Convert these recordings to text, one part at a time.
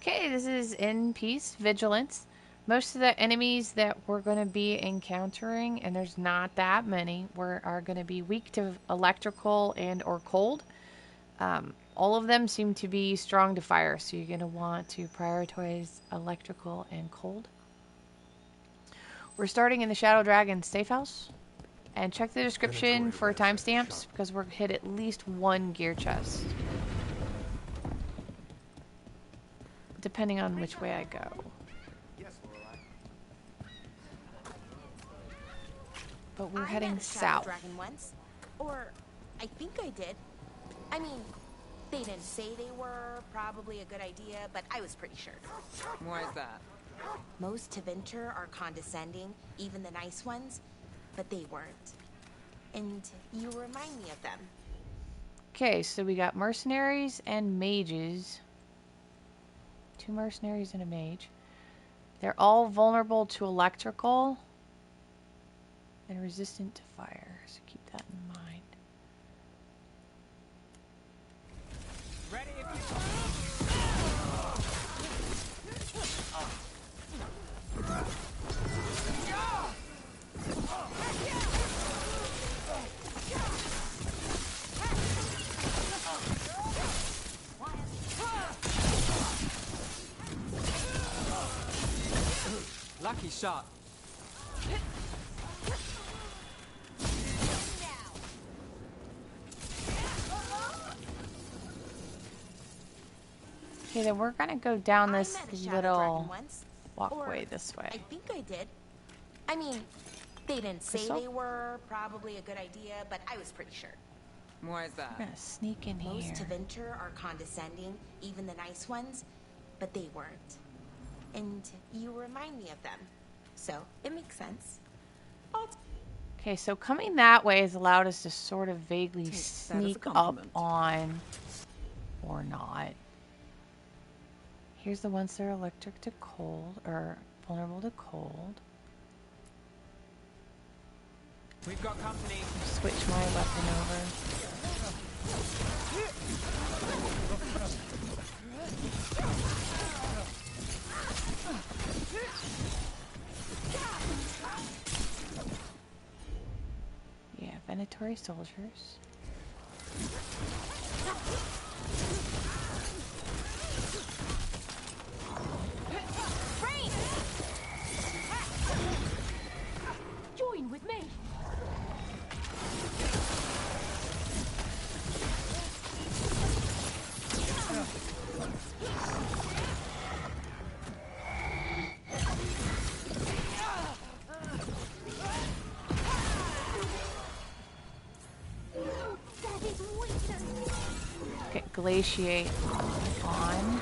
Okay, this is in peace, Vigilance. Most of the enemies that we're going to be encountering, and there's not that many, are going to be weak to electrical and or cold. All of them seem to be strong to fire, so you're going to want to prioritize electrical and cold. We're starting in the Shadow Dragon safe house. And check the description for timestamps, because we're hit at least one gear chest. Depending on which way I go. But we're heading south. Dragon once, or I think I did. I mean, they didn't say they were probably a good idea, but I was pretty sure. Why is that? Most to Vinter are condescending, even the nice ones, but they weren't. And you remind me of them. Okay, so we got mercenaries and mages. 2 mercenaries and a mage. They're all vulnerable to electrical and resistant to fire, so keep that in mind. Ready if lucky shot. Okay, then we're gonna go down this little walkway this way. I think I did. I mean, they didn't say Crystal? they were probably a good idea, but I was pretty sure. Why is that? We're gonna sneak in here. Most to Vinter are condescending, even the nice ones, but they weren't. And you remind me of them. So, it makes sense. Okay, so coming that way has allowed us to sort of vaguely Take that as a sneak up compliment. on, or not. Here's the ones that are electric to cold, or vulnerable to cold. We've got company. Switch my weapon over. Yeah, Venatory soldiers. Join with me. Get glaciate on.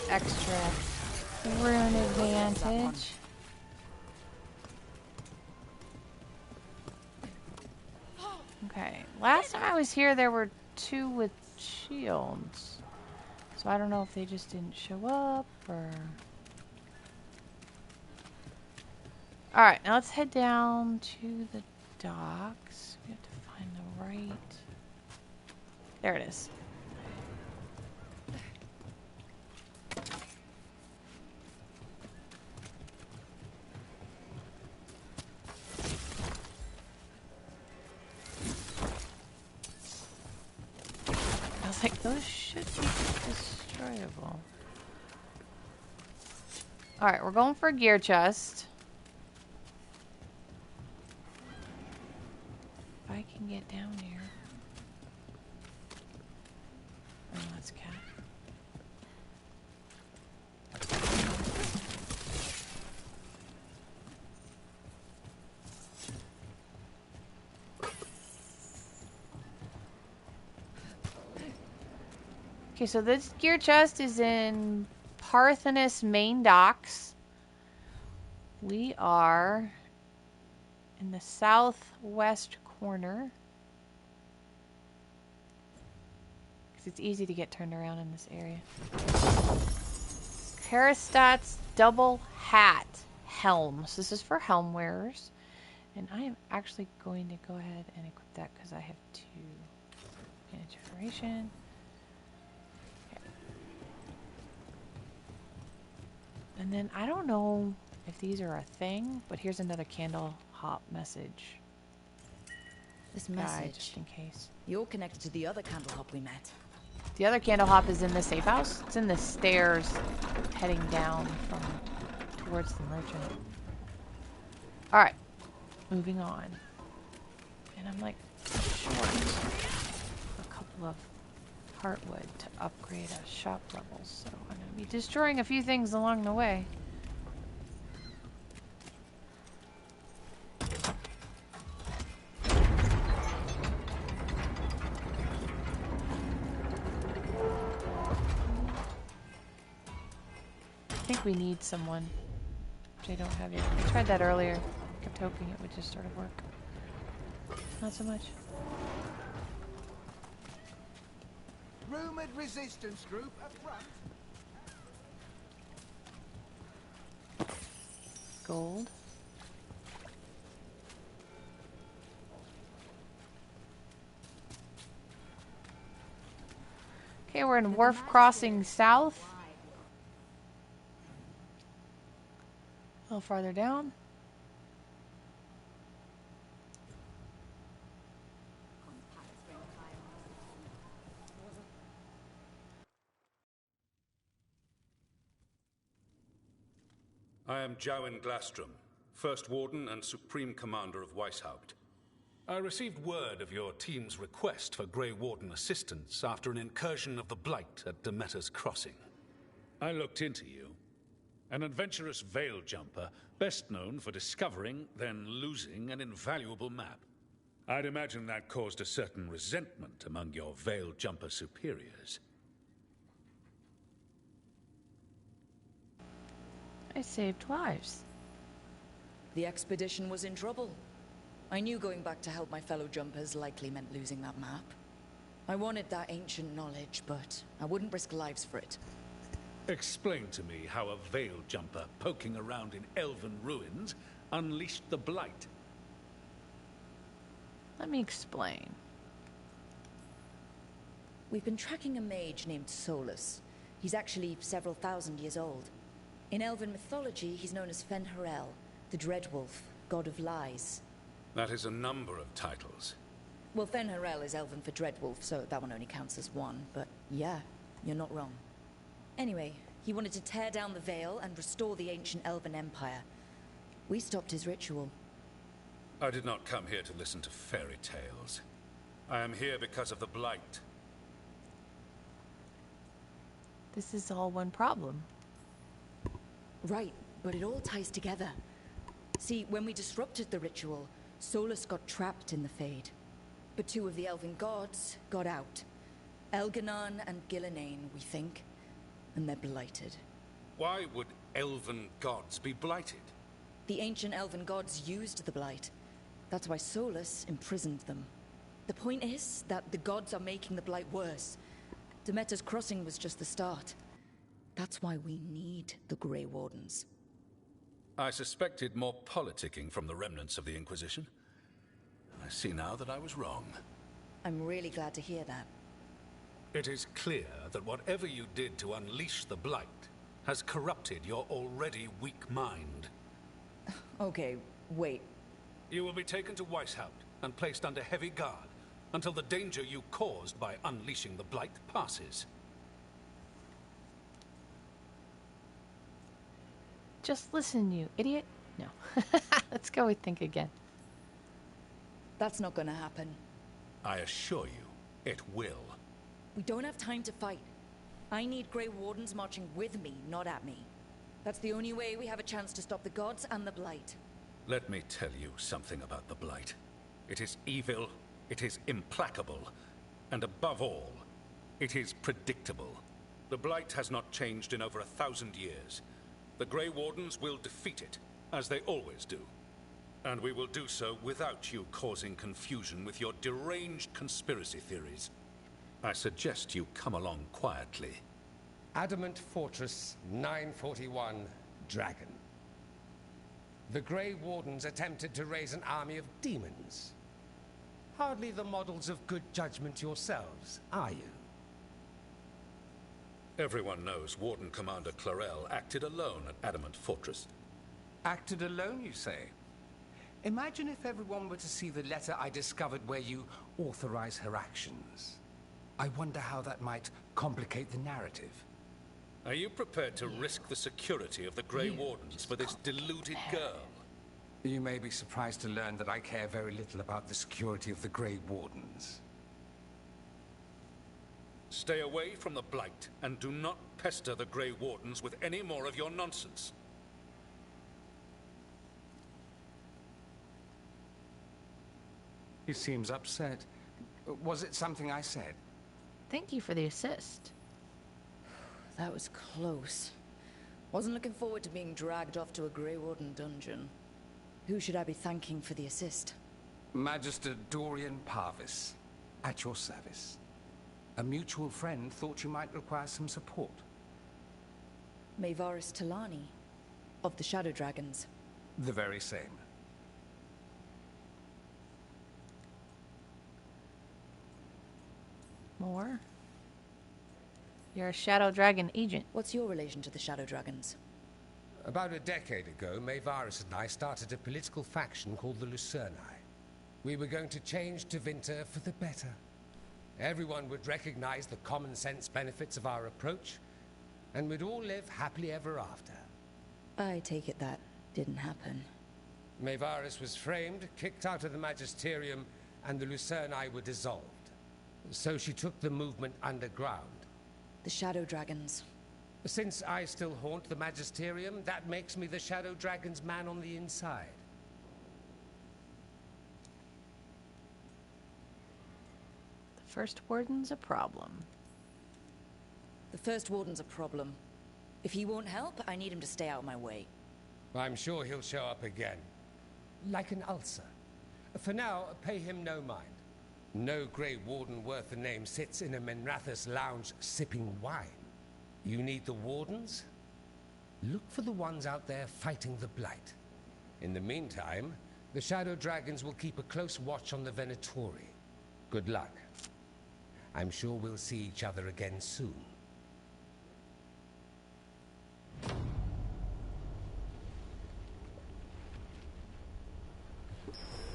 Extra rune advantage. Okay, last time I was here there were 2 with shields. So I don't know if they just didn't show up or... Alright, now let's head down to the docks. We have to find the right... There it is. I was like, those should be destroyable. Alright, we're going for a gear chest. If I can get down here. Oh, that's cat. Okay, so this gear chest is in Parthenus main docks. We are in the southwest corner. Because it's easy to get turned around in this area. Karastat's double hat helm. So this is for helm wearers. And I am actually going to go ahead and equip that because I have 2 advantage duration. And then I don't know if these are a thing, but here's another candle hop message. This Guide, message. just in case. You're connected to the other candle hop we met. The other candle hop is in the safe house. It's in the stairs heading down from towards the merchant. Alright. Moving on. And I'm like short a couple of heartwood to upgrade a shop level, so I'm going to be destroying a few things along the way. I think we need someone, which I don't have yet. I tried that earlier. Kept hoping it would just sort of work. Not so much. Rumored resistance group up front. Gold. Okay, we're in Wharf Crossing South. A little farther down. I am Jowen Glastrom, First Warden and Supreme Commander of Weishaupt. I received word of your team's request for Grey Warden assistance after an incursion of the Blight at Demeter's Crossing. I looked into you. An adventurous veil jumper, best known for discovering, then losing an invaluable map. I'd imagine that caused a certain resentment among your veil jumper superiors. I saved lives. The expedition was in trouble. I knew going back to help my fellow jumpers likely meant losing that map. I wanted that ancient knowledge, but I wouldn't risk lives for it. Explain to me how a veil jumper poking around in elven ruins unleashed the Blight. Let me explain. We've been tracking a mage named Solus. He's actually several thousand years old. In elven mythology, he's known as Fen'Harel, the Dreadwolf, god of lies. That is a number of titles. Well, Fen'Harel is elven for Dreadwolf, so that one only counts as one, but yeah, you're not wrong. Anyway, he wanted to tear down the Veil and restore the ancient elven empire. We stopped his ritual. I did not come here to listen to fairy tales. I am here because of the Blight. This is all one problem. Right, but it all ties together. See, when we disrupted the ritual, Solus got trapped in the Fade. But two of the elven gods got out. Elganon and Gillenane, we think. And they're blighted. Why would elven gods be blighted? The ancient elven gods used the blight. That's why Solus imprisoned them. The point is that the gods are making the blight worse. Demeter's Crossing was just the start. That's why we need the Grey Wardens. I suspected more politicking from the remnants of the Inquisition. I see now that I was wrong. I'm really glad to hear that. It is clear that whatever you did to unleash the Blight has corrupted your already weak mind. Okay, wait. You will be taken to Weishaupt and placed under heavy guard until the danger you caused by unleashing the Blight passes. Just listen, you idiot. No. Let's go with think again. That's not gonna happen. I assure you, it will. We don't have time to fight. I need Grey Wardens marching with me, not at me. That's the only way we have a chance to stop the gods and the Blight. Let me tell you something about the Blight. It is evil, it is implacable, and above all, it is predictable. The Blight has not changed in over 1,000 years. The Grey Wardens will defeat it, as they always do. And we will do so without you causing confusion with your deranged conspiracy theories. I suggest you come along quietly. Adamant Fortress 941 Dragon. The Grey Wardens attempted to raise an army of demons. Hardly the models of good judgment yourselves, are you? Everyone knows Warden Commander Clarel acted alone at Adamant Fortress. Acted alone, you say? Imagine if everyone were to see the letter I discovered where you authorize her actions. I wonder how that might complicate the narrative. Are you prepared to risk the security of the Grey Wardens for this deluded girl? You may be surprised to learn that I care very little about the security of the Grey Wardens. Stay away from the Blight, and do not pester the Grey Wardens with any more of your nonsense. He seems upset. Was it something I said? Thank you for the assist. That was close. Wasn't looking forward to being dragged off to a Grey Warden dungeon. Who should I be thanking for the assist? Magister Dorian Parvis, at your service. A mutual friend thought you might require some support. Maevaris Talani, of the Shadow Dragons. The very same. More? You're a Shadow Dragon agent. What's your relation to the Shadow Dragons? About a decade ago, Maevaris and I started a political faction called the Lucerni. We were going to change Tevinter for the better. Everyone would recognize the common sense benefits of our approach, and we'd all live happily ever after. I take it that didn't happen. Maevaris was framed, kicked out of the Magisterium, and the Lucerni were dissolved. So she took the movement underground. The Shadow Dragons. Since I still haunt the Magisterium, that makes me the Shadow Dragon's man on the inside. The First Warden's a problem. The First Warden's a problem. If he won't help, I need him to stay out of my way. I'm sure he'll show up again. Like an ulcer. For now, pay him no mind. No Grey Warden worth the name sits in a Menrathus lounge sipping wine. You need the Wardens? Look for the ones out there fighting the Blight. In the meantime, the Shadow Dragons will keep a close watch on the Venatori. Good luck. I'm sure we'll see each other again soon.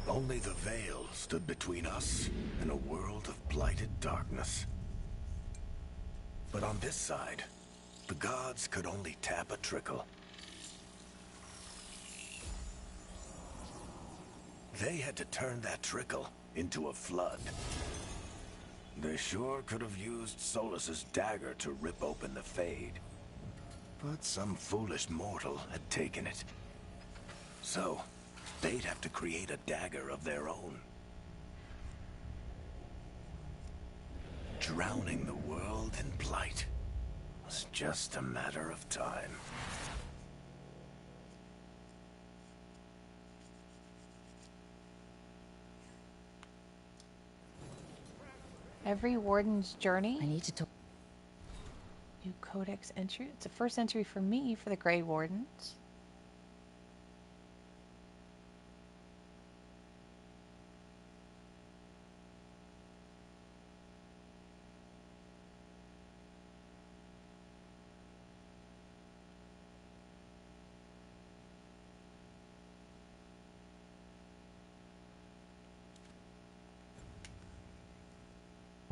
Only the veil stood between us and a world of blighted darkness. But on this side, the gods could only tap a trickle. They had to turn that trickle into a flood. They sure could have used Solus's dagger to rip open the Fade. But some foolish mortal had taken it. So, they'd have to create a dagger of their own. Drowning the world in blight was just a matter of time. Every Warden's journey. I need to talk. New Codex entry. It's a first entry for me for the Grey Wardens.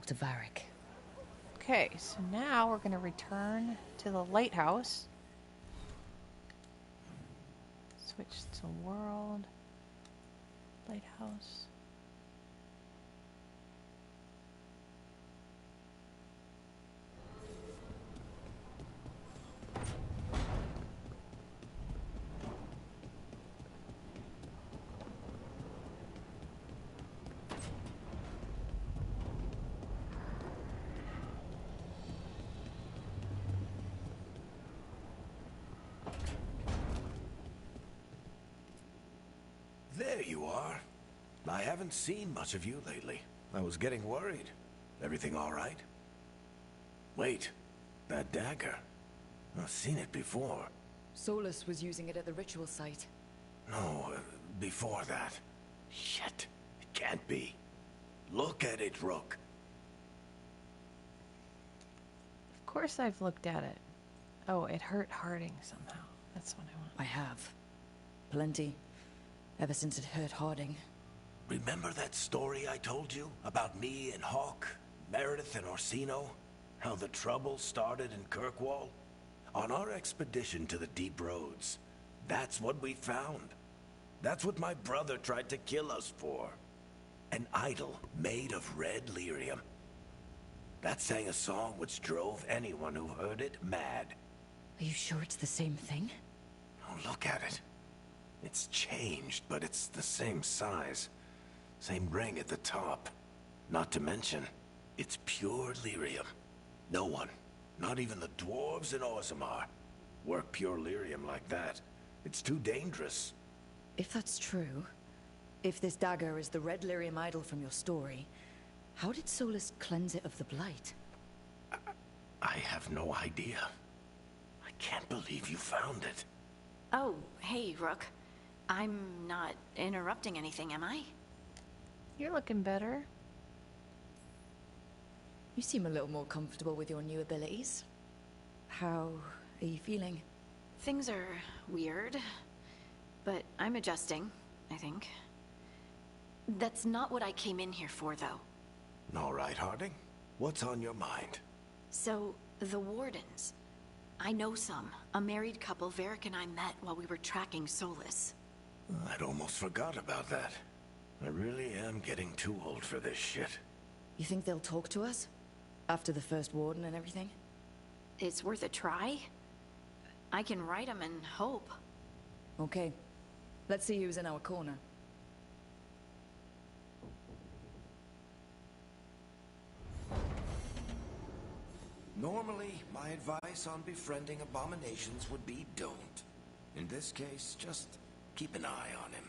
To Varric. Okay, so now we're going to return to the lighthouse. Switch to world. Lighthouse. There you are. I haven't seen much of you lately. I was getting worried. Everything all right? Wait, that dagger. I've seen it before. Solus was using it at the ritual site. No, before that. Shit, it can't be. Look at it, Rook. Of course I've looked at it. Oh, it hurt Harding somehow. That's what I want. I have. Plenty. Ever since it hurt Harding. Remember that story I told you about me and Hawk, Meredith and Orsino? How the trouble started in Kirkwall? On our expedition to the Deep Roads, that's what we found. That's what my brother tried to kill us for. An idol made of red lyrium. That sang a song which drove anyone who heard it mad. Are you sure it's the same thing? Oh, look at it. It's changed, but it's the same size. Same ring at the top. Not to mention, it's pure lyrium. No one, not even the dwarves in Orzammar, work pure lyrium like that. It's too dangerous. If that's true, if this dagger is the red lyrium idol from your story, how did Solus cleanse it of the blight? I have no idea. I can't believe you found it. Oh, hey, Rook. I'm not interrupting anything, am I? You're looking better. You seem a little more comfortable with your new abilities. How are you feeling? Things are weird, but I'm adjusting, I think. That's not what I came in here for, though. All right, Harding. What's on your mind? So, the Wardens. I know some. A married couple Varric and I met while we were tracking Solus. I'd almost forgot about that. I really am getting too old for this shit. You think they'll talk to us? After the first warden and everything? It's worth a try. I can write them and hope. Okay. Let's see who's in our corner. Normally, my advice on befriending abominations would be don't. In this case, just keep an eye on him.